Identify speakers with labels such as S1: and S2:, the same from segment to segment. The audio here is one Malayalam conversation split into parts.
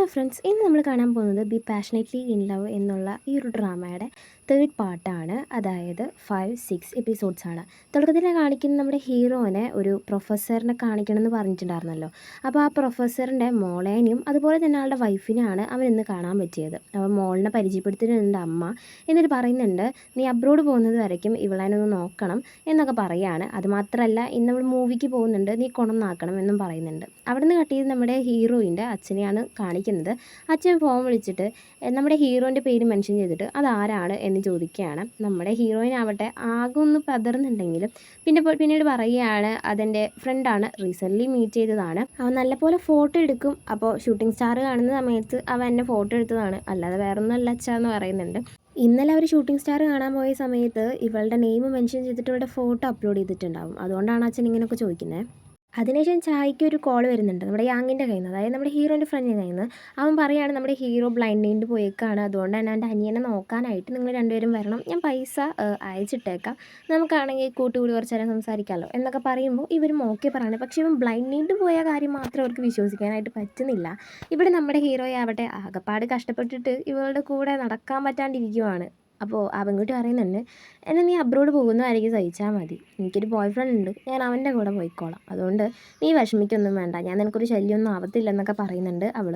S1: ഹലോ ഫ്രണ്ട്സ്, ഇന്ന് നമ്മൾ കാണാൻ പോകുന്നത് ബി പാഷനേറ്റ്ലി ഇൻ ലവ് എന്നുള്ള ഈ ഒരു ഡ്രാമയുടെ തേർഡ് പാർട്ടാണ്. അതായത് 5-6 എപ്പിസോഡ്സ് ആണ്. തുടക്കത്തിൽ കാണിക്കുന്ന നമ്മുടെ ഹീറോനെ ഒരു പ്രൊഫസറിനെ കാണിക്കണമെന്ന് പറഞ്ഞിട്ടുണ്ടായിരുന്നല്ലോ. അപ്പോൾ ആ പ്രൊഫസറിൻ്റെ മോളേനെയും അതുപോലെ തന്നെ ആളുടെ വൈഫിനെയാണ് അവൻ ഇന്ന് കാണാൻ പറ്റിയത്. അപ്പോൾ മോളിനെ പരിചയപ്പെടുത്തിയിട്ടുണ്ട് അമ്മ. എന്നിട്ട് പറയുന്നുണ്ട്, നീ അബ്രോഡ് പോകുന്നത് വരയ്ക്കും ഇവളെനൊന്ന് നോക്കണം എന്നൊക്കെ പറയുകയാണ്. അതുമാത്രമല്ല, ഇന്ന് നമ്മൾ മൂവിക്ക് പോകുന്നുണ്ട്, നീ കൊണന്നാക്കണം എന്നും പറയുന്നുണ്ട്. അവിടെ നിന്ന് കട്ട് ചെയ്ത് നമ്മുടെ ഹീറോയിൻ്റെ അച്ഛനെയാണ് കാണിക്കുന്നത്. അച്ഛൻ ഫോൺ വിളിച്ചിട്ട് നമ്മുടെ ഹീറോൻ്റെ പേര് മെൻഷൻ ചെയ്തിട്ട് അതാരാണ് എന്ന് ചോദിക്കുകയാണ്. നമ്മുടെ ഹീറോയിനാവട്ടെ ആകെ ഒന്ന് പതറുന്നുണ്ടെങ്കിലും പിന്നീട് പറയുകയാണ്, അതെൻ്റെ ഫ്രണ്ടാണ്, റീസെൻ്റ്ലി മീറ്റ് ചെയ്തതാണ്, അവൻ നല്ലപോലെ ഫോട്ടോ എടുക്കും, അപ്പോൾ ഷൂട്ടിംഗ് സ്റ്റാർ കാണുന്ന സമയത്ത് അവൻ എന്നെ ഫോട്ടോ എടുത്തതാണ്, അല്ലാതെ വേറൊന്നും അല്ല അച്ഛാ എന്ന് പറയുന്നുണ്ട്. ഇന്നലെ അവർ ഷൂട്ടിംഗ് സ്റ്റാർ കാണാൻ പോയ സമയത്ത് ഇവളുടെ നെയിം മെൻഷൻ ചെയ്തിട്ട് ഇവളുടെ ഫോട്ടോ അപ്ലോഡ് ചെയ്തിട്ടുണ്ടാവും. അതുകൊണ്ടാണ് അച്ഛൻ ഇങ്ങനെയൊക്കെ ചോദിക്കുന്നത്. അതിനുശേഷം ചായയ്ക്ക് ഒരു കോൾ വരുന്നുണ്ട് നമ്മുടെ യാങ്ങിൻ്റെ കയ്യിൽ നിന്ന്, അതായത് നമ്മുടെ ഹീറോൻ്റെ ഫ്രണ്ടിൻ്റെ കയ്യിൽ നിന്ന്. അവൻ പറയുകയാണ്, നമ്മുടെ ഹീറോ ബ്ലൈൻഡ് പോയേക്കാണ്, അതുകൊണ്ട് തന്നെ എൻ്റെ അനിയനെ നോക്കാനായിട്ട് നിങ്ങൾ രണ്ടുപേരും വരണം, ഞാൻ പൈസ അയച്ചിട്ടേക്കാം, നമുക്കാണെങ്കിൽ കൂട്ടുകൂടി കുറച്ച് നേരം സംസാരിക്കാമല്ലോ എന്നൊക്കെ പറയുമ്പോൾ ഇവരും ഓക്കെ പറയണം. പക്ഷേ ഇവൻ ബ്ലൈൻഡ് പോയ കാര്യം മാത്രം അവർക്ക് വിശ്വസിക്കാനായിട്ട് പറ്റുന്നില്ല. ഇവിടെ നമ്മുടെ ഹീറോയാവട്ടെ ആകപ്പാട് കഷ്ടപ്പെട്ടിട്ട് ഇവളുടെ കൂടെ നടക്കാൻ പറ്റാണ്ടിരിക്കുവാണ്. അപ്പോൾ ആ പെൺകുട്ടി പറയുന്നുണ്ട്, എന്നെ നീ അബ്രോഡ് പോകുന്നതായിരിക്കും, സഹിച്ചാൽ മതി, എനിക്കൊരു ബോയ് ഫ്രണ്ട് ഉണ്ട്, ഞാൻ അവൻ്റെ കൂടെ പോയിക്കോളാം, അതുകൊണ്ട് നീ വിഷമിക്കൊന്നും വേണ്ട, ഞാൻ നിനക്കൊരു ശല്യമൊന്നും ആവത്തില്ല എന്നൊക്കെ പറയുന്നുണ്ട് അവൾ.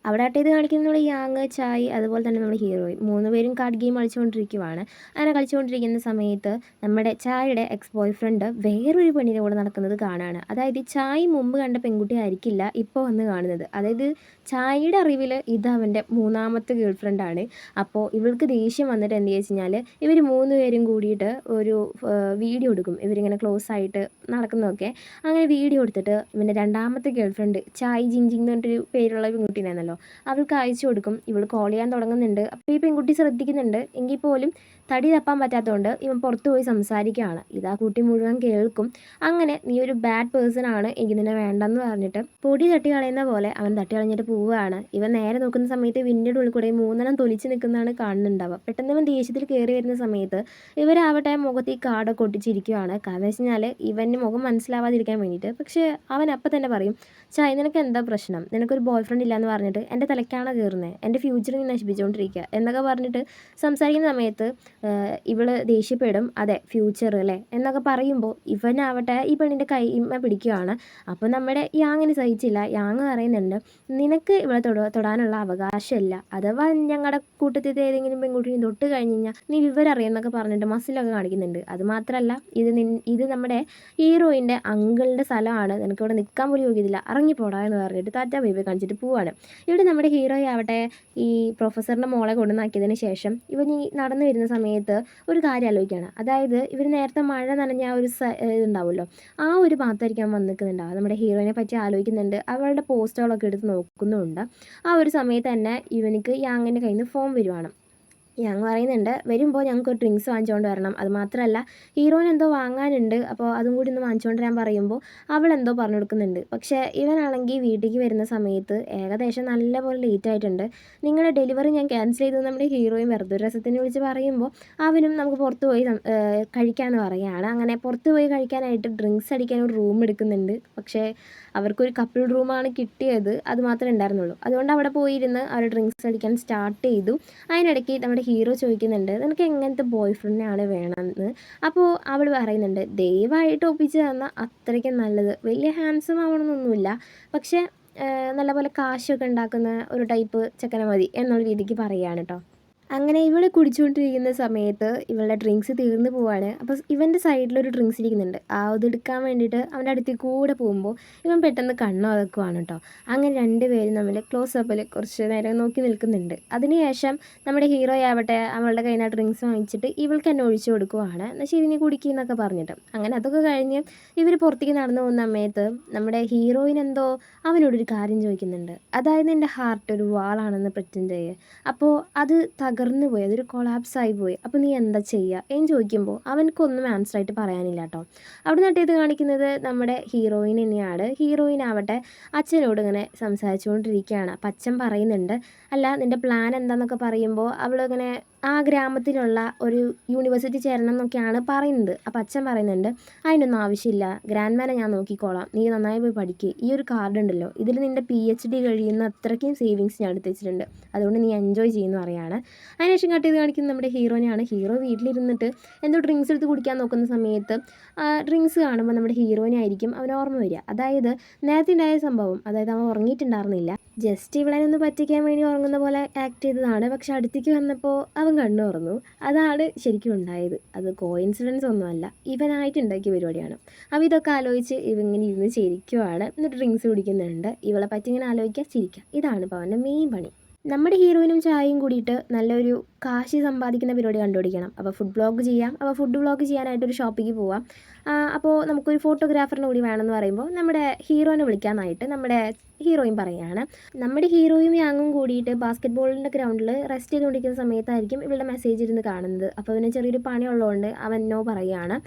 S1: അവിടെ ആയിട്ട് ഇത് കാണിക്കുന്നത് നമ്മുടെ യാങ്, ചായ്, അതുപോലെ തന്നെ നമ്മുടെ ഹീറോയിൻ 3 പേരും കാർഡ് ഗെയിം കളിച്ചുകൊണ്ടിരിക്കുവാണ്. അങ്ങനെ കളിച്ചുകൊണ്ടിരിക്കുന്ന സമയത്ത് നമ്മുടെ ചായയുടെ എക്സ് ബോയ് ഫ്രണ്ട് വേറൊരു പെണ്ണിൻ്റെ കൂടെ നടക്കുന്നത് കാണുകയാണ്. അതായത് ചായ് മുമ്പ് കണ്ട പെൺകുട്ടി ആയിരിക്കില്ല ഇപ്പോൾ വന്ന് കാണുന്നത്. അതായത് ചായയുടെ അറിവിൽ ഇത് അവൻ്റെ 3ാമത്തെ ഗേൾ ഫ്രണ്ടാണ്. അപ്പോൾ ഇവൾക്ക് ദേഷ്യം വന്നിട്ട് എന്ത് വെച്ച് കഴിഞ്ഞാൽ ഇവർ 3 പേരും കൂടിയിട്ട് ഒരു വീഡിയോ എടുക്കും, ഇവരിങ്ങനെ ക്ലോസ് ആയിട്ട് നടക്കുന്നതൊക്കെ. അങ്ങനെ വീഡിയോ എടുത്തിട്ട് ഇവൻ്റെ 2ാമത്തെ ഗേൾ ഫ്രണ്ട് ചായ് ജിങ് എന്ന് പറഞ്ഞിട്ടൊരു പേരുള്ള പെൺകുട്ടീനാണല്ലോ, അവൾക്ക് അയച്ചു കൊടുക്കും. ഇവൾ കോൾ ചെയ്യാൻ തുടങ്ങുന്നുണ്ട്. അപ്പോൾ ഈ പെൺകുട്ടി ശ്രദ്ധിക്കുന്നുണ്ട്, എങ്കിൽ പോലും തടി തപ്പാൻ പറ്റാത്തതുകൊണ്ട് ഇവൻ പുറത്ത് പോയി സംസാരിക്കുകയാണ്. ഇതാ കുട്ടി മുഴുവൻ കേൾക്കും. അങ്ങനെ നീ ഒരു ബാഡ് പേഴ്സൺ ആണ്, എനിക്ക് നിന്നെ വേണ്ടെന്ന് പറഞ്ഞിട്ട് പൊടി തട്ടി കളയുന്ന പോലെ അവൻ തട്ടി കളഞ്ഞിട്ട് പോവുകയാണ്. ഇവൻ നേരെ നോക്കുന്ന സമയത്ത് വിൻ്റെ ഉള്ളിൽ കൂടെ 3 തൊലിച്ച് നിൽക്കുന്നതാണ് കാണുന്നുണ്ടാവുക. പെട്ടെന്ന് ഇവൻ ദേഷ്യത്തിൽ കയറി വരുന്ന സമയത്ത് ഇവരാവട്ടെ മുഖത്ത് ഈ കാർഡൊക്കെ ഒട്ടിച്ചിരിക്കുകയാണ്. കാരണം വെച്ച് കഴിഞ്ഞാൽ ഇവൻ്റെ മുഖം മനസ്സിലാവാതിരിക്കാൻ വേണ്ടിയിട്ട്. പക്ഷേ അവൻ അപ്പം തന്നെ പറയും, ചായ നിനക്ക് എന്താ പ്രശ്നം, നിനക്കൊരു ബോയ് ഫ്രണ്ട് ഇല്ലയെന്ന് പറഞ്ഞിട്ട് എൻ്റെ തലയ്ക്കാണ് കയറുന്നത്, എൻ്റെ ഫ്യൂച്ചർ നീ നശിപ്പിച്ചുകൊണ്ടിരിക്കുക എന്നൊക്കെ പറഞ്ഞിട്ട് സംസാരിക്കുന്ന സമയത്ത് ഇവള് ദേഷ്യപ്പെടും. അതെ ഫ്യൂച്ചർ അല്ലേ എന്നൊക്കെ പറയുമ്പോൾ ഇവനാവട്ടെ ഈ പെണ്ണിൻ്റെ കൈമ പിടിക്കുകയാണ്. അപ്പോൾ നമ്മുടെ യാങ്ങിന് സഹിച്ചില്ല. യാങ് പറയുന്നുണ്ട്, നിനക്ക് ഇവളെ തൊടാനുള്ള അവകാശമില്ല, അഥവാ ഞങ്ങളുടെ കൂട്ടത്തിൽ ഏതെങ്കിലും പെൺകുട്ടി തൊട്ട് കഴിഞ്ഞ് കഴിഞ്ഞാൽ നീ വിവരം അറിയാമെന്നൊക്കെ പറഞ്ഞിട്ട് മസിലൊക്കെ കാണിക്കുന്നുണ്ട്. അതുമാത്രമല്ല, ഇത് നമ്മുടെ ഹീറോയിൻ്റെ അങ്കിളിൻ്റെ സ്ഥലമാണ്, നിനക്കിവിടെ നിൽക്കാൻ പോലും യോഗ്യതയില്ല, ഇറങ്ങിപ്പോടാ എന്ന് പറഞ്ഞിട്ട് ടാറ്റ ബേബി കാണിച്ചിട്ട് പോവാണ്. ഇവിടെ നമ്മുടെ ഹീറോ ആവട്ടെ ഈ പ്രൊഫസറിൻ്റെ മോളെ കൊണ്ടുവന്നാക്കിയതിന് ശേഷം ഇവൻ ഈ നടന്നു വരുന്ന സമയത്ത് ഒരു കാര്യം ആലോചിക്കുകയാണ്. അതായത് ഇവർ നേരത്തെ മഴ നനഞ്ഞ ആ ഒരു ഇതുണ്ടാവുമല്ലോ, ആ ഒരു ഭാഗത്തായിരിക്കാൻ വന്ന് നിൽക്കുന്നുണ്ടാവും. നമ്മുടെ ഹീറോയിനെ പറ്റി ആലോചിക്കുന്നുണ്ട്, അവളുടെ പോസ്റ്ററുകളൊക്കെ എടുത്ത് നോക്കുന്നുണ്ട്. ആ ഒരു സമയത്ത് തന്നെ ഇവനിക്ക് യാങ്ങിൻ്റെ കയ്യിൽ നിന്ന് ഫോൺ വരുവാണ്. ഞങ്ങൾ പറയുന്നുണ്ട്, വരുമ്പോൾ ഞങ്ങൾക്ക് ഡ്രിങ്ക്സ് വാങ്ങിച്ചുകൊണ്ട് വരണം, അതുമാത്രമല്ല ഹീറോയിന് എന്തോ വാങ്ങാനുണ്ട്, അപ്പോൾ അതും കൂടി ഒന്ന് വാങ്ങിച്ചുകൊണ്ട് വരാൻ പറയുമ്പോൾ അവളെന്തോ പറഞ്ഞു കൊടുക്കുന്നുണ്ട്. പക്ഷേ ഇവനാണെങ്കിൽ വീട്ടിലേക്ക് വരുന്ന സമയത്ത് ഏകദേശം നല്ലപോലെ ലേറ്റ് ആയിട്ടുണ്ട്, നിങ്ങളുടെ ഡെലിവറി ഞാൻ ക്യാൻസൽ ചെയ്തു നമ്മുടെ ഹീറോയും വെറുതെ രസത്തിന് വിളിച്ച് പറയുമ്പോൾ അവനും നമുക്ക് പുറത്ത് പോയി കഴിക്കാമെന്ന് പറയുകയാണ്. അങ്ങനെ പുറത്ത് പോയി കഴിക്കാനായിട്ട് ഡ്രിങ്ക്സ് അടിക്കാൻ ഒരു റൂം എടുക്കുന്നുണ്ട്. പക്ഷേ അവർക്കൊരു കപ്പിൾ റൂമാണ് കിട്ടിയത്, അതുമാത്രമേ ഉണ്ടായിരുന്നുള്ളൂ. അതുകൊണ്ട് അവിടെ പോയിരുന്ന് അവർ ഡ്രിങ്ക്സ് അടിക്കാൻ സ്റ്റാർട്ട് ചെയ്തു. അതിനിടയ്ക്ക് നമ്മുടെ ഹീറോ ചോദിക്കുന്നുണ്ട്, നിനക്ക് എങ്ങനത്തെ ബോയ് ഫ്രണ്ടിനാണ് വേണമെന്ന്. അപ്പോൾ അവൾ പറയുന്നുണ്ട്, ദയവായിട്ട് ഒപ്പിച്ച് തന്നാൽ അത്രയ്ക്കും നല്ലത്, വലിയ ഹാൻസം ആവണമെന്നൊന്നുമില്ല, പക്ഷേ നല്ലപോലെ കാശൊക്കെ ഉണ്ടാക്കുന്ന ഒരു ടൈപ്പ് ചെക്കനെ മതി എന്നുള്ള രീതിക്ക് പറയുകയാണ് കേട്ടോ. അങ്ങനെ ഇവൾ കുടിച്ചുകൊണ്ടിരിക്കുന്ന സമയത്ത് ഇവളുടെ ഡ്രിങ്ക്സ് തീർന്നു പോവാണ്. അപ്പോൾ ഇവൻ്റെ സൈഡിലൊരു ഡ്രിങ്ക്സ് ഇരിക്കുന്നുണ്ട്, അതെടുക്കാൻ വേണ്ടിയിട്ട് അവൻ്റെ അടുത്തിൽ കൂടെ പോകുമ്പോൾ ഇവൻ പെട്ടെന്ന് കണ്ണുതക്കുവാണ് കേട്ടോ. അങ്ങനെ 2 പേരും തമ്മിൽ ക്ലോസപ്പിൽ കുറച്ച് നേരം നോക്കി നിൽക്കുന്നുണ്ട്. അതിനുശേഷം നമ്മുടെ ഹീറോ ആവട്ടെ അവളുടെ കയ്യിൽ നിന്ന് ഡ്രിങ്ക്സ് വാങ്ങിച്ചിട്ട് ഇവൾക്ക് തന്നെ ഒഴിച്ചു കൊടുക്കുവാണ്, എന്നാൽ ശരി നീ കുടിക്കുന്നൊക്കെ പറഞ്ഞിട്ട്. അങ്ങനെ അതൊക്കെ കഴിഞ്ഞ് ഇവർ പുറത്തേക്ക് നടന്നു പോകുന്ന സമയത്ത് നമ്മുടെ ഹീറോയിൻ എന്തോ അവനോടൊരു കാര്യം ചോദിക്കുന്നുണ്ട്. അതായത് എൻ്റെ ഹാർട്ട് ഒരു വാളാണെന്ന് പ്രിറ്റൻഡ് ചെയ്യുക, അപ്പോൾ അത് തകർന്നു പോയി, അതൊരു കൊളാപ്സായി പോയി, അപ്പോൾ നീ എന്താ ചെയ്യുക എന്ന് ചോദിക്കുമ്പോൾ അവനക്കൊന്നും ആൻസറായിട്ട് പറയാനില്ല കേട്ടോ. അവിടെ നിന്നിട്ട് ഇത് കാണിക്കുന്നത് നമ്മുടെ ഹീറോയിൻ തന്നെയാണ്. ഹീറോയിൻ ആവട്ടെ അച്ഛനോട് ഇങ്ങനെ സംസാരിച്ചുകൊണ്ടിരിക്കുകയാണ്. അപ്പം അച്ഛൻ പറയുന്നുണ്ട്, അല്ല നിൻ്റെ പ്ലാൻ എന്താണെന്നൊക്കെ പറയുമ്പോൾ അവളിങ്ങനെ ആ ഗ്രാമത്തിലുള്ള ഒരു യൂണിവേഴ്സിറ്റി ചേരണം എന്നൊക്കെയാണ് പറയുന്നത്. അപ്പോൾ അച്ഛൻ പറയുന്നുണ്ട്, അതിനൊന്നും ആവശ്യമില്ല, ഗ്രാൻഡ്മാനെ ഞാൻ നോക്കിക്കോളാം, നീ നന്നായി പോയി പഠിക്കുക, ഈ ഒരു കാർഡ് ഉണ്ടല്ലോ, ഇതിൽ നിൻ്റെ PhD കഴിയുന്ന അത്രയ്ക്കും സേവിങ്സ് ഞാൻ എടുത്ത് വെച്ചിട്ടുണ്ട്, അതുകൊണ്ട് നീ എൻജോയ് ചെയ്യുമെന്ന് പറയാണ്. അതിനുശേഷം കട്ട് ചെയ്ത് കാണിക്കുന്നത് നമ്മുടെ ഹീറോനെയാണ്. ഹീറോ വീട്ടിലിരുന്നിട്ട് എന്തോ ഡ്രിങ്ക്സ് എടുത്ത് കുടിക്കാൻ നോക്കുന്ന സമയത്ത് ഡ്രിങ്ക്സ് കാണുമ്പോൾ നമ്മുടെ ഹീറോനെ ആയിരിക്കും അവൻ ഓർമ്മ വരിക. അതായത് നേരത്തെ ഉണ്ടായ സംഭവം, അതായത് അവൻ ഉറങ്ങിയിട്ടുണ്ടായിരുന്നില്ല, ജസ്റ്റ് ഇവളെ ഒന്ന് പറ്റിക്കാൻ വേണ്ടി ഉറങ്ങുന്ന പോലെ ആക്ട് ചെയ്തതാണ്. പക്ഷെ അടുത്തേക്ക് വന്നപ്പോൾ അവൻ കണ്ണു തുറന്നു. അതാണ് ശരിക്കും ഉണ്ടായത്. അത് കോയിൻസിഡൻസ് ഒന്നുമല്ല, ഇവനായിട്ട് ഉണ്ടാക്കിയ പരിപാടിയാണ്. അപ്പോൾ ഇതൊക്കെ ആലോചിച്ച് ഇവങ്ങനെ ഇരുന്ന് ചിരിക്കുവാണ്. എന്നിട്ട് ഡ്രിങ്ക്സ് കുടിക്കുന്നുണ്ട്. ഇവളെ പറ്റി ഇങ്ങനെ ആലോചിക്കുക, ചിരിക്കുക. ഇതാണ് ഇപ്പോൾ അവൻ്റെ മെയിൻ പണി. നമ്മുടെ ഹീറോയിനും ചായയും കൂടിയിട്ട് നല്ലൊരു കാശ് സമ്പാദിക്കുന്ന പരിപാടി കണ്ടുപിടിക്കണം. അപ്പോൾ ഫുഡ് വ്ളോഗ് ചെയ്യാം. അപ്പോൾ ഫുഡ് വ്ളോഗ് ചെയ്യാനായിട്ടൊരു ഷോപ്പിലേക്ക് പോവാം. അപ്പോൾ നമുക്കൊരു ഫോട്ടോഗ്രാഫറിനെ കൂടി വേണമെന്ന് പറയുമ്പോൾ നമ്മുടെ ഹീറോനെ വിളിക്കാനായിട്ട് നമ്മുടെ ഹീറോയിൻ പറയുകയാണ്. നമ്മുടെ ഹീറോയും യാങ്ങും കൂടിയിട്ട് ബാസ്കറ്റ് ബോളിൻ്റെ ഗ്രൗണ്ടിൽ റെസ്റ്റ് ചെയ്തുകൊണ്ടിരിക്കുന്ന സമയത്തായിരിക്കും ഇവളുടെ മെസ്സേജ് ഇരുന്ന് കാണുന്നത്. അപ്പോൾ അവന് ചെറിയൊരു പണി ഉള്ളതുകൊണ്ട് അവൻ നോ പറയുകയാണ്.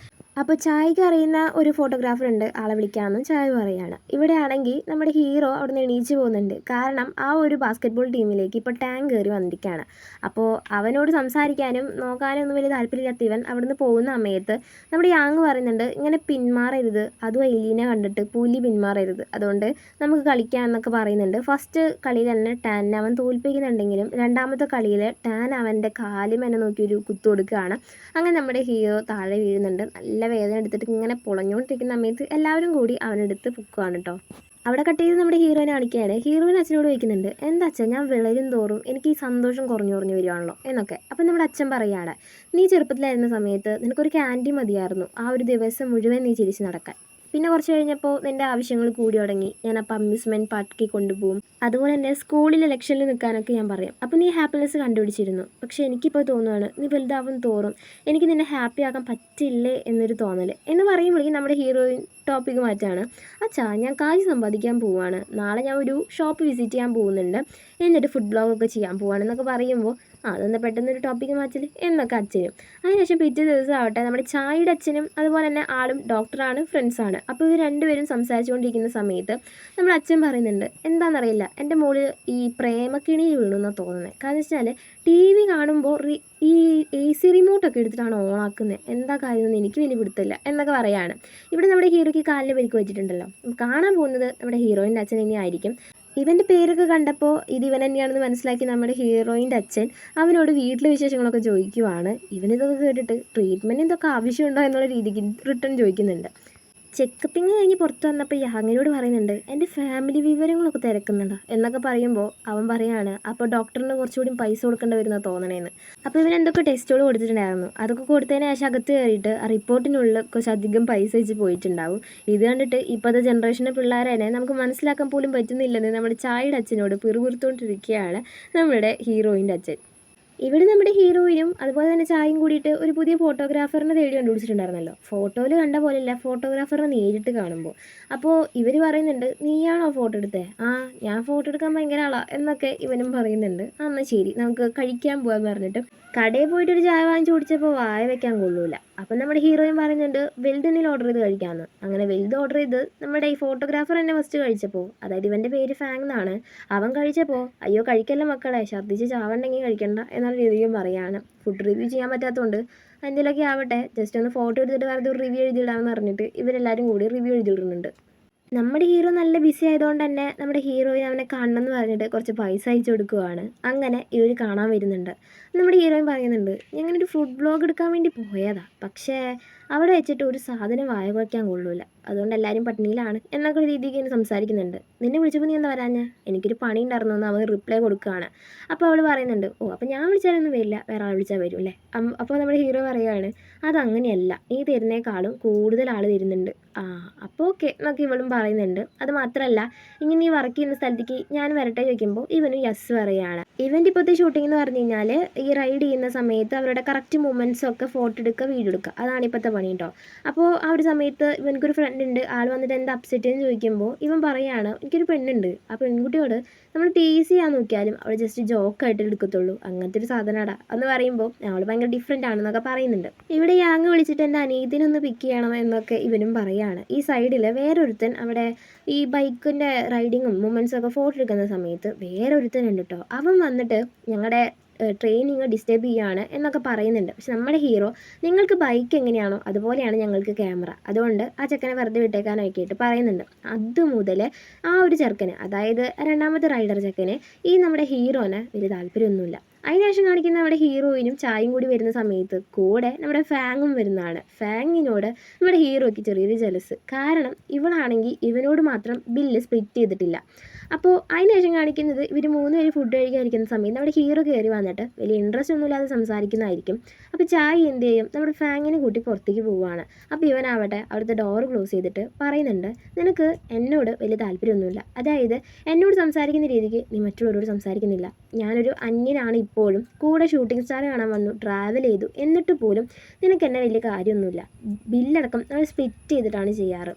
S1: അപ്പോൾ ചായക്ക് അറിയുന്ന ഒരു ഫോട്ടോഗ്രാഫർ ഉണ്ട്, ആളെ വിളിക്കാമെന്ന് ചായ പറയുകയാണ്. ഇവിടെ ആണെങ്കിൽ നമ്മുടെ ഹീറോ അവിടെ നിന്ന് എണീച്ച് പോകുന്നുണ്ട്. കാരണം ആ ഒരു ബാസ്കറ്റ് ബോൾ ടീമിലേക്ക് ഇപ്പോൾ ടാങ്ക് കയറി വന്നിരിക്കുകയാണ്. അപ്പോൾ അവനോട് സംസാരിക്കാനും നോക്കാനും ഒന്നും വലിയ താല്പര്യമില്ലാത്ത ഇവൻ അവിടെ നിന്ന് പോകുന്ന സമയത്ത് നമ്മുടെ യാങ് പറയുന്നുണ്ട്, ഇങ്ങനെ പിന്മാറരുത്, അതും എലീനെ കണ്ടിട്ട് പുലി പിന്മാറരുത്, അതുകൊണ്ട് നമുക്ക് കളിക്കാം എന്നൊക്കെ പറയുന്നുണ്ട്. ഫസ്റ്റ് കളിയിൽ തന്നെ ടാനിനെ അവൻ തോൽപ്പിക്കുന്നുണ്ടെങ്കിലും രണ്ടാമത്തെ കളിയിൽ ടാൻ അവൻ്റെ കാലുമെന്നെ നോക്കി ഒരു കുത്തു കൊടുക്കുകയാണ്. അങ്ങനെ നമ്മുടെ ഹീറോ താഴെ വീഴുന്നുണ്ട്. നല്ല വേദന എടുത്തിട്ട് ഇങ്ങനെ പൊളഞ്ഞുകൊണ്ടിരിക്കുന്ന സമയത്ത് എല്ലാവരും കൂടി അവനെടുത്ത് പൊക്കുകയാണ് കേട്ടോ. അവിടെ കട്ട് ചെയ്ത് നമ്മുടെ ഹീറോയിനെ കാണിക്കുകയാണ്. ഹീറോയിൻ അച്ഛനോട് ചോദിക്കുന്നുണ്ട്, എന്താ അച്ഛൻ ഞാൻ വളരും തോറും എനിക്ക് ഈ സന്തോഷം കുറഞ്ഞു വരികയാണല്ലോ എന്നൊക്കെ. അപ്പം നമ്മുടെ അച്ഛൻ പറയുകയാണ്, നീ ചെറുപ്പത്തിലായിരുന്ന സമയത്ത് നിനക്കൊരു ക്യാൻഡി മതിയായിരുന്നു ആ ഒരു ദിവസം മുഴുവൻ നീ ചിരിച്ച് നടക്കാൻ. പിന്നെ കുറച്ച് കഴിഞ്ഞപ്പോൾ നിൻ്റെ ആവശ്യങ്ങൾ കൂടി തുടങ്ങി. ഞാൻ അപ്പോൾ അമ്യൂസ്മെൻറ്റ് പാർക്കിൽ കൊണ്ടുപോകും, അതുപോലെ തന്നെ സ്കൂളിൽ ഇലക്ഷനിൽ നിൽക്കാനൊക്കെ ഞാൻ പറയാം. അപ്പോൾ നീ ഹാപ്പിനെസ് കണ്ടുപിടിച്ചിരുന്നു. പക്ഷേ എനിക്കിപ്പോൾ തോന്നുകയാണ് നീ വലുതാവും തോറും എനിക്ക് നിന്നെ ഹാപ്പി ആക്കാൻ പറ്റില്ലേ എന്നൊരു തോന്നൽ എന്ന് പറയുമ്പോഴേക്കും നമ്മുടെ ഹീറോയിൻ ടോപ്പിക്ക് മാറ്റാണ്. അച്ഛാ ഞാൻ കാശ് സമ്പാദിക്കാൻ പോവുകയാണ്, നാളെ ഞാൻ ഒരു ഷോപ്പ് വിസിറ്റ് ചെയ്യാൻ പോകുന്നുണ്ട്, എന്നിട്ട് ഫുഡ് ബ്ലോഗൊക്കെ ചെയ്യാൻ പോവുകയാണെന്നൊക്കെ പറയുമ്പോൾ അതൊന്ന് പെട്ടെന്നൊരു ടോപ്പിക്ക് മാറ്റില്ല എന്നൊക്കെ അച്ഛനും. അതിനുശേഷം പിറ്റേ ദിവസം ആവട്ടെ നമ്മുടെ ചായയുടെ അച്ഛനും അതുപോലെ തന്നെ ആളും ഡോക്ടറാണ്, ഫ്രണ്ട്സാണ്. അപ്പോൾ ഇവർ രണ്ടുപേരും സംസാരിച്ചുകൊണ്ടിരിക്കുന്ന സമയത്ത് നമ്മുടെ അച്ഛൻ പറയുന്നുണ്ട്, എന്താണെന്നറിയില്ല എൻ്റെ മോള് ഈ പ്രേമക്കിണിയിൽ വീണെന്നാണ് തോന്നുന്നത്. കാരണം വെച്ചാൽ TV കാണുമ്പോൾ ഈ AC റിമോട്ടൊക്കെ എടുത്തിട്ടാണ് ഓണാക്കുന്നത്, എന്താ കാര്യമെന്ന് എനിക്ക് വലിയ പിടുത്തമില്ല എന്നൊക്കെ പറയാണ്. ഇവിടെ നമ്മുടെ ഹീറോയ്ക്ക് കാലിന് പരിക്ക് വെച്ചിട്ടുണ്ടല്ലോ. കാണാൻ പോകുന്നത് നമ്മുടെ ഹീറോയിൻ്റെ അച്ഛൻ തന്നെ ആയിരിക്കും. ഇവൻ്റെ പേരൊക്കെ കണ്ടപ്പോൾ ഇത് ഇവൻ തന്നെയാണെന്ന് മനസ്സിലാക്കി നമ്മുടെ ഹീറോയിൻ്റെ അച്ഛൻ അവനോട് വീട്ടിലെ വിശേഷങ്ങളൊക്കെ ചോദിക്കുവാണ്. ഇവനിതൊക്കെ കേട്ടിട്ട് ട്രീറ്റ്മെൻറ്റ് എന്തൊക്കെ ആവശ്യമുണ്ടോ എന്നുള്ള രീതിക്ക് റിട്ടേൺ ചോദിക്കുന്നുണ്ട്. ചെക്കപ്പിങ് കഴിഞ്ഞ് പുറത്ത് വന്നപ്പോൾ യാങ്ങിനോട് പറയുന്നുണ്ട്, എൻ്റെ ഫാമിലി വിവരങ്ങളൊക്കെ തിരക്കുന്നുണ്ടോ എന്നൊക്കെ പറയുമ്പോൾ അവൻ പറയാണ്, അപ്പോൾ ഡോക്ടറിന് കുറച്ചുകൂടി പൈസ കൊടുക്കേണ്ടി വരുന്നത് തോന്നണേന്ന്. അപ്പോൾ ഇവൻ എന്തൊക്കെ ടെസ്റ്റുകൾ കൊടുത്തിട്ടുണ്ടായിരുന്നു, അതൊക്കെ കൊടുത്തതിന് ശേഷം അകത്ത് കയറിയിട്ട് ആ റിപ്പോർട്ടിനുള്ളിൽ കുറച്ചധികം പൈസ വെച്ച് പോയിട്ടുണ്ടാവും. ഇത് കണ്ടിട്ട് ഇപ്പോഴത്തെ ജനറേഷൻ്റെ പിള്ളേരെ നമുക്ക് മനസ്സിലാക്കാൻ പോലും പറ്റുന്നില്ലെന്ന് നമ്മുടെ ചായയുടെ അച്ഛനോട് പിറുപിറുത്തുകൊണ്ടിരിക്കുകയാണ് നമ്മുടെ ഹീറോയിൻ്റെ അച്ഛൻ. ഇവിടെ നമ്മുടെ ഹീറോയിനും അതുപോലെ തന്നെ ചായയും കൂടിയിട്ട് ഒരു പുതിയ ഫോട്ടോഗ്രാഫറിനെ തേടി കണ്ടുപിടിച്ചിട്ടുണ്ടായിരുന്നല്ലോ. ഫോട്ടോയിൽ കണ്ട പോലെയല്ല, ഫോട്ടോഗ്രാഫറിനെ നേരിട്ട് കാണുമ്പോൾ. അപ്പോൾ ഇവർ പറയുന്നുണ്ട്, നീയാണോ ഫോട്ടോ എടുത്തത്? ആ ഞാൻ ഫോട്ടോ എടുക്കാൻ ഭയങ്കര ആളാണ് എന്നൊക്കെ ഇവനും പറയുന്നുണ്ട്. എന്നാൽ ശരി നമുക്ക് കഴിക്കാൻ പോകാമെന്ന് പറഞ്ഞിട്ട് കടയിൽ പോയിട്ടൊരു ചായ വാങ്ങിച്ച് കുടിച്ചപ്പോൾ വായ വെക്കാൻ കൊള്ളൂല. അപ്പം നമ്മുടെ ഹീറോയിൻ പറയുന്നുണ്ട്, വലുത് എന്തെങ്കിലും ഓർഡർ ചെയ്ത് കഴിക്കാമെന്ന്. അങ്ങനെ വലുത് ഓർഡർ ചെയ്ത് നമ്മുടെ ഈ ഫോട്ടോഗ്രാഫർ എന്നെ ഫസ്റ്റ് കഴിച്ചപ്പോൾ, അതായത് ഇവൻ്റെ പേര് ഫാങ് എന്നാണ്, അവൻ കഴിച്ചപ്പോൾ അയ്യോ കഴിക്കല്ല മക്കളെ, ഛർദ്ദിച്ച് ചാവണ്ടെങ്കിൽ കഴിക്കണ്ട എന്നുള്ള രീതിയും പറയുകയാണ്. ഫുഡ് റിവ്യൂ ചെയ്യാൻ പറ്റാത്തതുകൊണ്ട് എന്തെങ്കിലുമൊക്കെ ആവട്ടെ ജസ്റ്റ് ഒന്ന് ഫോട്ടോ എടുത്തിട്ട് വെറുതെ ഒരു റിവ്യൂ എഴുതിയിടാമെന്ന് പറഞ്ഞിട്ട് ഇവരെല്ലാവരും കൂടി റിവ്യൂ എഴുതിയിടുന്നുണ്ട്. നമ്മുടെ ഹീറോ നല്ല ബിസി ആയതുകൊണ്ട് തന്നെ നമ്മുടെ ഹീറോയിൻ അവനെ കാണണം എന്ന് പറഞ്ഞിട്ട് കുറച്ച് പൈസ അയച്ചു കൊടുക്കുവാണ്. അങ്ങനെ ഇവർ കാണാൻ വരുന്നുണ്ട്. നമ്മുടെ ഹീറോയിൻ പറയുന്നുണ്ട്, ഞങ്ങനെ ഒരു ഫുഡ് ബ്ലോഗ് എടുക്കാൻ വേണ്ടി പോയതാണ്, പക്ഷേ അവിടെ വെച്ചിട്ട് ഒരു സാധനം വായ വയ്ക്കാൻ കൊള്ളൂല, അതുകൊണ്ട് എല്ലാവരും പട്ടിണിയിലാണ് എന്നൊക്കെ രീതിക്ക് ഇങ്ങനെ സംസാരിക്കുന്നുണ്ട്. നിന്നെ വിളിച്ചപ്പോൾ നീ എന്താ വരാഞ്ഞേ? എനിക്കൊരു പണി ഉണ്ടായിരുന്നു എന്ന് അവൻ റിപ്ലൈ കൊടുക്കുകയാണ്. അപ്പോൾ അവൾ പറയുന്നുണ്ട്, ഓ അപ്പോൾ ഞാൻ വിളിച്ചാലൊന്നും വരില്ല, വേറെ ആൾ വിളിച്ചാൽ വരും അല്ലേ. അപ്പോൾ നമ്മുടെ ഹീറോ പറയുകയാണ്, അതങ്ങനെയല്ല, നീ തരുന്നേക്കാളും കൂടുതൽ ആൾ തരുന്നുണ്ട്. ആ അപ്പോൾ ഓക്കെ എന്നൊക്കെ ഇവളും പറയുന്നുണ്ട്. അത് മാത്രമല്ല ഇനി നീ വർക്ക് ചെയ്യുന്ന സ്ഥലത്തേക്ക് ഞാൻ വരട്ടെ ചോദിക്കുമ്പോൾ ഇവനും യെസ് പറയുകയാണ്. ഇവൻ്റെ ഇപ്പോഴത്തെ ഷൂട്ടിംഗ് എന്ന് പറഞ്ഞു കഴിഞ്ഞാൽ ഈ റൈഡ് ചെയ്യുന്ന സമയത്ത് അവരുടെ കറക്റ്റ് മൂമെൻറ്റ്സ് ഒക്കെ ഫോട്ടോ എടുക്കുക, വീഡിയോ എടുക്കുക, അതാണ് ഇപ്പോഴത്തെ പണി കേട്ടോ. അപ്പോൾ ആ ഒരു സമയത്ത് ഇവനക്കൊരു ഫ്രണ്ട് ഉണ്ട്, ആൾ വന്നിട്ട് എന്താ അപ്സെറ്റ് എന്ന് ചോദിക്കുമ്പോൾ ഇവൻ പറയുകയാണ്, എനിക്കൊരു പെണ്ണുണ്ട്, ആ പെൺകുട്ടിയോട് നമ്മൾ ടീസ് ചെയ്യാൻ നോക്കിയാലും അവൾ ജസ്റ്റ് ജോക്കായിട്ട് എടുക്കത്തുള്ളൂ, അങ്ങനത്തെ ഒരു സാധനമാടാ എന്ന് പറയുമ്പോൾ അവൾ ഭയങ്കര ഡിഫറെൻ്റ് ആണെന്നൊക്കെ പറയുന്നുണ്ട്. ഇവിടെ യാങ് വിളിച്ചിട്ട് എൻ്റെ അനിയത്തിനൊന്ന് പിക്ക് ചെയ്യണം എന്നൊക്കെ ഇവനും പറയുകയാണ്. ഈ സൈഡിൽ വേറൊരുത്തൻ അവിടെ ഈ ബൈക്കിൻ്റെ റൈഡിങ്ങും മൂമെൻറ്റ്സും ഒക്കെ ഫോട്ടോ എടുക്കുന്ന സമയത്ത് വേറൊരുത്തനുണ്ട് കേട്ടോ. അവൻ വന്നിട്ട് ഞങ്ങളുടെ ട്രെയിനിങ് ഡിസ്റ്റർബ് ചെയ്യുകയാണ് എന്നൊക്കെ പറയുന്നുണ്ട്. പക്ഷെ നമ്മുടെ ഹീറോ നിങ്ങൾക്ക് ബൈക്ക് എങ്ങനെയാണോ അതുപോലെയാണ് ഞങ്ങൾക്ക് ക്യാമറ, അതുകൊണ്ട് ആ ചെക്കനെ വെറുതെ വിട്ടേക്കാനൊക്കെയായിട്ട് പറയുന്നുണ്ട്. അതുമുതൽ ആ ഒരു ചെറുക്കന്, അതായത് രണ്ടാമത്തെ റൈഡർ ചെക്കന് ഈ നമ്മുടെ ഹീറോനെ വലിയ താല്പര്യമൊന്നുമില്ല. അതിനുശേഷം കാണിക്കുന്ന നമ്മുടെ ഹീറോയിനും ചായയും കൂടി വരുന്ന സമയത്ത് കൂടെ നമ്മുടെ ഫാങ്ങും വരുന്നതാണ്. ഫാങ്ങിനോട് നമ്മുടെ ഹീറോയ്ക്ക് ചെറിയൊരു ജലസ്, കാരണം ഇവളാണെങ്കിൽ ഇവനോട് മാത്രം ബില്ല് സ്പ്ലിറ്റ് ചെയ്തിട്ടില്ല. അപ്പോൾ അതിനുശേഷം കാണിക്കുന്നത് ഇവർ 3 പേര് ഫുഡ് കഴിക്കാതിരിക്കുന്ന സമയത്ത് നമ്മുടെ ഹീറോ കയറി വന്നിട്ട് വലിയ ഇൻട്രസ്റ്റ് ഒന്നുമില്ലാതെ സംസാരിക്കുന്നതായിരിക്കും. അപ്പോൾ ചായ എന്ത് ചെയ്യും, നമ്മുടെ ഫാങ്ങിനെ കൂട്ടി പുറത്തേക്ക് പോവുകയാണ്. അപ്പോൾ ഇവനാവട്ടെ അവിടുത്തെ ഡോർ ക്ലോസ് ചെയ്തിട്ട് പറയുന്നുണ്ട്, നിനക്ക് എന്നോട് വലിയ താല്പര്യമൊന്നുമില്ല, അതായത് എന്നോട് സംസാരിക്കുന്ന രീതിക്ക് നീ മറ്റുള്ളവരോട് സംസാരിക്കുന്നില്ല. ഞാനൊരു അന്യനാണ്, ഇപ്പോഴും കൂടെ ഷൂട്ടിംഗ് സ്റ്റാർ കാണാൻ വന്നു, ട്രാവൽ ചെയ്തു, എന്നിട്ട് പോലും നിനക്ക് എന്നെ വലിയ കാര്യമൊന്നുമില്ല. ബില്ലടക്കം നമ്മൾ സ്പ്ലിറ്റ് ചെയ്തിട്ടാണ് ചെയ്യാറ്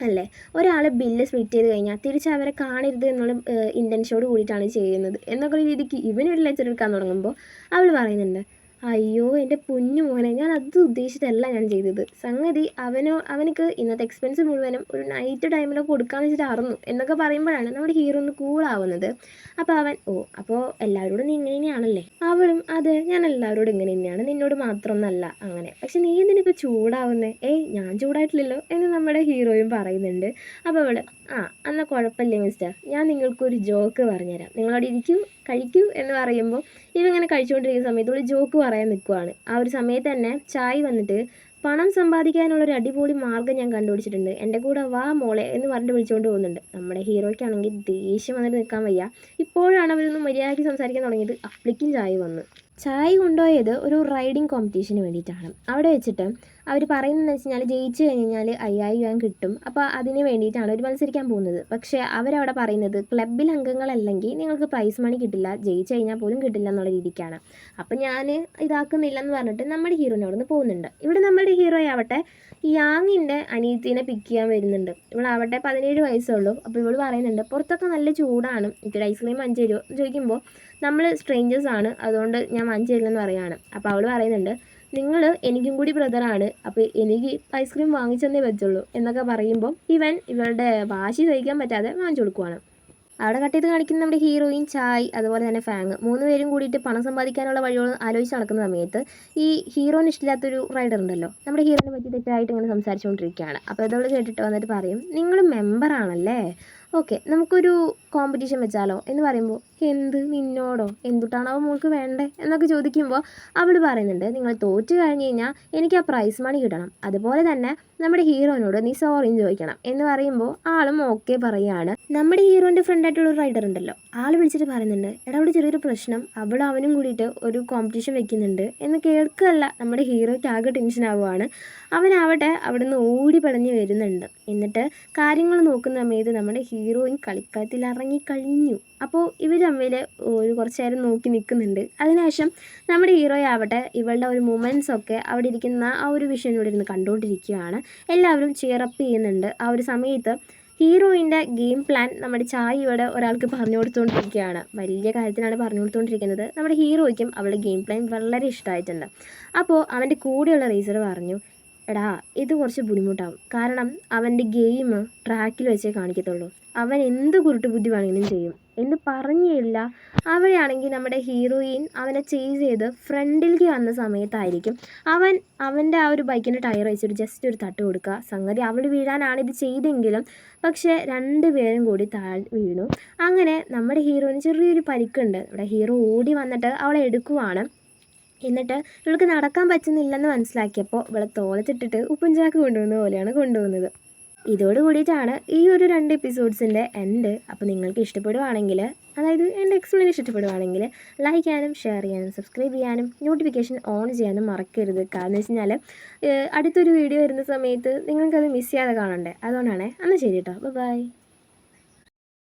S1: അല്ലേ. ഒരാൾ ബില്ല് സ്പ്ലിറ്റ് ചെയ്ത് കഴിഞ്ഞാൽ തിരിച്ച് അവരെ കാണരുത് എന്നുള്ള ഇൻറ്റൻഷനോട് കൂടിയിട്ടാണ് ചെയ്യുന്നത് എന്നൊക്കെ രീതിക്ക് ഇവനൊരു ലെക്ചർ എടുക്കാൻ തുടങ്ങുമ്പോൾ അവൾ പറയുന്നുണ്ട്, അയ്യോ എൻ്റെ പൊന്നു മോനെ, ഞാൻ അത് ഉദ്ദേശിച്ചിട്ടല്ല ഞാൻ ചെയ്തത്. സംഗതി അവനക്ക് ഇന്നത്തെ എക്സ്പെൻസ് മുഴുവനും ഒരു നൈറ്റ് ടൈമിൽ കൊടുക്കാമെന്ന് വെച്ചിട്ടായിരുന്നു എന്നൊക്കെ പറയുമ്പോഴാണ് നമ്മുടെ ഹീറോ ഒന്ന് കൂളാവുന്നത്. അപ്പോൾ അവൻ അപ്പോൾ എല്ലാവരോടും നീ ഇങ്ങനെ തന്നെയാണല്ലേ. അവളും അതെ, ഞാൻ എല്ലാവരോടും ഇങ്ങനെ തന്നെയാണ്, നിന്നോട് മാത്രമൊന്നല്ല അങ്ങനെ. പക്ഷെ നീ എന്തിനിപ്പോൾ ചൂടാവുന്നേ? ഞാൻ ചൂടായിട്ടില്ലല്ലോ എന്ന് നമ്മുടെ ഹീറോയും പറയുന്നുണ്ട്. അപ്പോൾ അവൾ എന്നാൽ കുഴപ്പമില്ലേ മിസ്റ്റർ, ഞാൻ നിങ്ങൾക്കൊരു ജോക്ക് പറഞ്ഞുതരാം, നിങ്ങളോട് ഇരിക്കൂ കഴിക്കൂ എന്ന് പറയുമ്പോൾ ഇവങ്ങനെ കഴിച്ചുകൊണ്ടിരിക്കുന്ന സമയത്ത് ഒരു ജോക്ക് പറയാൻ നിൽക്കുവാണ്. ആ ഒരു സമയത്ത് തന്നെ ചായ് വന്നിട്ട് പണം സമ്പാദിക്കാനുള്ളൊരു അടിപൊളി മാർഗ്ഗം ഞാൻ കണ്ടുപിടിച്ചിട്ടുണ്ട്, എൻ്റെ കൂടെ വാ മോളെ എന്ന് പറഞ്ഞിട്ട് വിളിച്ചുകൊണ്ട് പോകുന്നുണ്ട്. നമ്മുടെ ഹീറോയ്ക്കാണെങ്കിൽ ദേഷ്യം വന്നിട്ട് നിൽക്കാൻ വയ്യ. ഇപ്പോഴാണ് അവരൊന്ന് മര്യാദയ്ക്ക് സംസാരിക്കാൻ തുടങ്ങിയത്, അപ്പളിക്കും ചായ് വന്നു. ചായ കൊണ്ടുപോയത് ഒരു റൈഡിങ് കോമ്പറ്റീഷന് വേണ്ടിയിട്ടാണ്. അവിടെ വെച്ചിട്ട് അവർ പറയുന്നതെന്ന് വെച്ച് കഴിഞ്ഞാൽ ജയിച്ചു കഴിഞ്ഞാൽ 5000 രൂപ കിട്ടും. അപ്പോൾ അതിന് വേണ്ടിയിട്ടാണ് അവർ മത്സരിക്കാൻ പോകുന്നത്. പക്ഷേ അവരവിടെ പറയുന്നത് ക്ലബ്ബിൽ അംഗങ്ങളല്ലെങ്കിൽ നിങ്ങൾക്ക് പ്രൈസ് മണി കിട്ടില്ല, ജയിച്ചു കഴിഞ്ഞാൽ പോലും കിട്ടില്ല എന്നുള്ള രീതിക്കാണ്. അപ്പോൾ ഞാൻ ഇതാക്കുന്നില്ലെന്ന് പറഞ്ഞിട്ട് നമ്മുടെ ഹീറോനെ അവിടെ നിന്ന് പോകുന്നുണ്ട്. ഇവിടെ നമ്മുടെ ഹീറോ ആവട്ടെ യാങ്ങിൻ്റെ അനിയത്തിനെ പിക്ക് ചെയ്യാൻ വരുന്നുണ്ട്. ഇവളാവട്ടെ 17 വയസ്സുള്ളൂ. അപ്പോൾ ഇവൾ പറയുന്നുണ്ട്, പുറത്തൊക്കെ നല്ല ചൂടാണ്, എനിക്കൊരു ഐസ്ക്രീം വാങ്ങിച്ച് തരുമോ എന്ന് ചോദിക്കുമ്പോൾ നമ്മൾ സ്ട്രേഞ്ചേഴ്സാണ്, അതുകൊണ്ട് ഞാൻ വാങ്ങിച്ചു തരില്ലെന്ന് പറയുകയാണ്. അപ്പോൾ അവൾ പറയുന്നുണ്ട്, നിങ്ങൾ എനിക്കും കൂടി ബ്രദറാണ്, അപ്പോൾ എനിക്ക് ഐസ്ക്രീം വാങ്ങിച്ചെന്നേ പറ്റുള്ളൂ എന്നൊക്കെ പറയുമ്പോൾ ഇവളുടെ വാശി സഹിക്കാൻ പറ്റാതെ വാങ്ങിച്ചു കൊടുക്കുവാണ്. അവിടെ കട്ട് ചെയ്ത് കാണിക്കുന്ന നമ്മുടെ ഹീറോയിൻ, ചായ്, അതുപോലെ തന്നെ ഫാങ്, 3 പേരും കൂടിയിട്ട് പണം സമ്പാദിക്കാനുള്ള വഴികൾ ആലോചിച്ച് നടക്കുന്ന സമയത്ത് ഈ ഹീറോയിന് ഇഷ്ടമില്ലാത്തൊരു റൈഡർ ഉണ്ടല്ലോ, നമ്മുടെ ഹീറോയിനെ പറ്റി തെറ്റായിട്ട് ഇങ്ങനെ സംസാരിച്ചുകൊണ്ടിരിക്കുകയാണ്. അപ്പോൾ ഇതോട് കേട്ടിട്ട് വന്നിട്ട് പറയും, നിങ്ങൾ മെമ്പറാണല്ലേ, ഓക്കെ നമുക്കൊരു കോമ്പറ്റീഷൻ വെച്ചാലോ എന്ന് പറയുമ്പോൾ, എന്ത് നിന്നോടോ, എന്തുട്ടാണോ മോൾക്ക് വേണ്ടേ എന്നൊക്കെ ചോദിക്കുമ്പോൾ അവൾ പറയുന്നുണ്ട്, നിങ്ങൾ തോറ്റു കഴിഞ്ഞ് കഴിഞ്ഞാൽ എനിക്ക് ആ പ്രൈസ് മണി കിട്ടണം, അതുപോലെ തന്നെ നമ്മുടെ ഹീറോയിനോട് നീ സോറിയും ചോദിക്കണം എന്ന് പറയുമ്പോൾ ആളും ഓക്കെ പറയുകയാണ്. നമ്മുടെ ഹീറോൻ്റെ ഫ്രണ്ടായിട്ടുള്ളൊരു റൈഡർ ഉണ്ടല്ലോ, ആൾ വിളിച്ചിട്ട് പറയുന്നുണ്ട്, എടാ അവിടെ ചെറിയൊരു പ്രശ്നം, അവനും കൂടിയിട്ട് ഒരു കോമ്പറ്റീഷൻ വെക്കുന്നുണ്ട് എന്ന് കേൾക്കുകയല്ല, നമ്മുടെ ഹീറോയ്ക്ക് ആകെ ടെൻഷൻ ആവുകയാണ്. അവനാവട്ടെ അവിടെ നിന്ന് ഓടി പടഞ്ഞ് വരുന്നുണ്ട്. എന്നിട്ട് കാര്യങ്ങൾ നോക്കുന്ന സമയത്ത് നമ്മുടെ ഹീറോയിൻ കളിക്കളത്തിൽ ഇറങ്ങിക്കഴിഞ്ഞു. അപ്പോൾ ഇവർ തമ്മിൽ ഒരു കുറച്ച് നേരം നോക്കി നിൽക്കുന്നുണ്ട്. അതിനുശേഷം നമ്മുടെ ഹീറോ ആവട്ടെ ഇവളുടെ ഒരു മൊമെൻറ്റ്സൊക്കെ അവിടെ ഇരിക്കുന്ന ആ ഒരു വിഷയം ഇരുന്ന് കണ്ടുകൊണ്ടിരിക്കുകയാണ്. എല്ലാവരും ചിയറപ്പ് ചെയ്യുന്നുണ്ട്. ആ ഒരു സമയത്ത് ഹീറോയിൻ്റെ ഗെയിം പ്ലാൻ നമ്മുടെ ചായ ഇവിടെ ഒരാൾക്ക് പറഞ്ഞു കൊടുത്തുകൊണ്ടിരിക്കുകയാണ്. വലിയ കാര്യത്തിനാണ് പറഞ്ഞു കൊടുത്തുകൊണ്ടിരിക്കുന്നത്. നമ്മുടെ ഹീറോയ്ക്കും അവളുടെ ഗെയിം പ്ലാൻ വളരെ ഇഷ്ടമായിട്ടുണ്ട്. അപ്പോൾ അവൻ്റെ കൂടെയുള്ള റേസർ പറഞ്ഞു, എടാ ഇത് കുറച്ച് ബുദ്ധിമുട്ടാവും, കാരണം അവൻ്റെ ഗെയിം ട്രാക്കിൽ വെച്ചേ കാണിക്കത്തുള്ളൂ, അവൻ എന്ത് കുരുട്ട് ബുദ്ധി വേണമെങ്കിലും ചെയ്യും എന്ന് പറഞ്ഞില്ല. അവിടെയാണെങ്കിൽ നമ്മുടെ ഹീറോയിൻ അവനെ ചേസ് ചെയ്ത് ഫ്രണ്ടിലേക്ക് വന്ന സമയത്തായിരിക്കും അവൻ്റെ ആ ഒരു ബൈക്കിൻ്റെ ടയർ വെച്ചിട്ട് ജസ്റ്റ് ഒരു തട്ട് കൊടുക്കുക. സംഗതി അവൾ വീഴാനാണ് ഇത് ചെയ്തെങ്കിലും പക്ഷേ 2 പേരും കൂടി വീണു. അങ്ങനെ നമ്മുടെ ഹീറോയിന് ചെറിയൊരു പരിക്കുണ്ട്. നമ്മുടെ ഹീറോ ഓടി വന്നിട്ട് അവളെ എടുക്കുവാണ്. എന്നിട്ട് ഇവൾക്ക് നടക്കാൻ പറ്റുന്നില്ലെന്ന് മനസ്സിലാക്കിയപ്പോൾ ഇവളെ തോളത്തിട്ടിട്ട് ഉപ്പുംചാക്ക് കൊണ്ടുപോകുന്ന പോലെയാണ് കൊണ്ടുപോകുന്നത്. ഇതോട് കൂടിയിട്ടാണ് ഈ ഒരു 2 എപ്പിസോഡ്സിൻ്റെ എൻഡ്. അപ്പോൾ നിങ്ങൾക്ക് ഇഷ്ടപ്പെടുവാണെങ്കിൽ, അതായത് എൻ്റെ എക്സ്പ്ലനേഷൻ ഇഷ്ടപ്പെടുവാണെങ്കിൽ ലൈക്ക് ചെയ്യാനും ഷെയർ ചെയ്യാനും സബ്സ്ക്രൈബ് ചെയ്യാനും നോട്ടിഫിക്കേഷൻ ഓൺ ചെയ്യാനും മറക്കരുത്. കാരണം വെച്ച് കഴിഞ്ഞാൽ അടുത്തൊരു വീഡിയോ വരുന്ന സമയത്ത് നിങ്ങൾക്കത് മിസ് ചെയ്യാതെ കാണണ്ടേ, അതുകൊണ്ടാണേ. എന്നാൽ ശരി കേട്ടോ, ബൈ.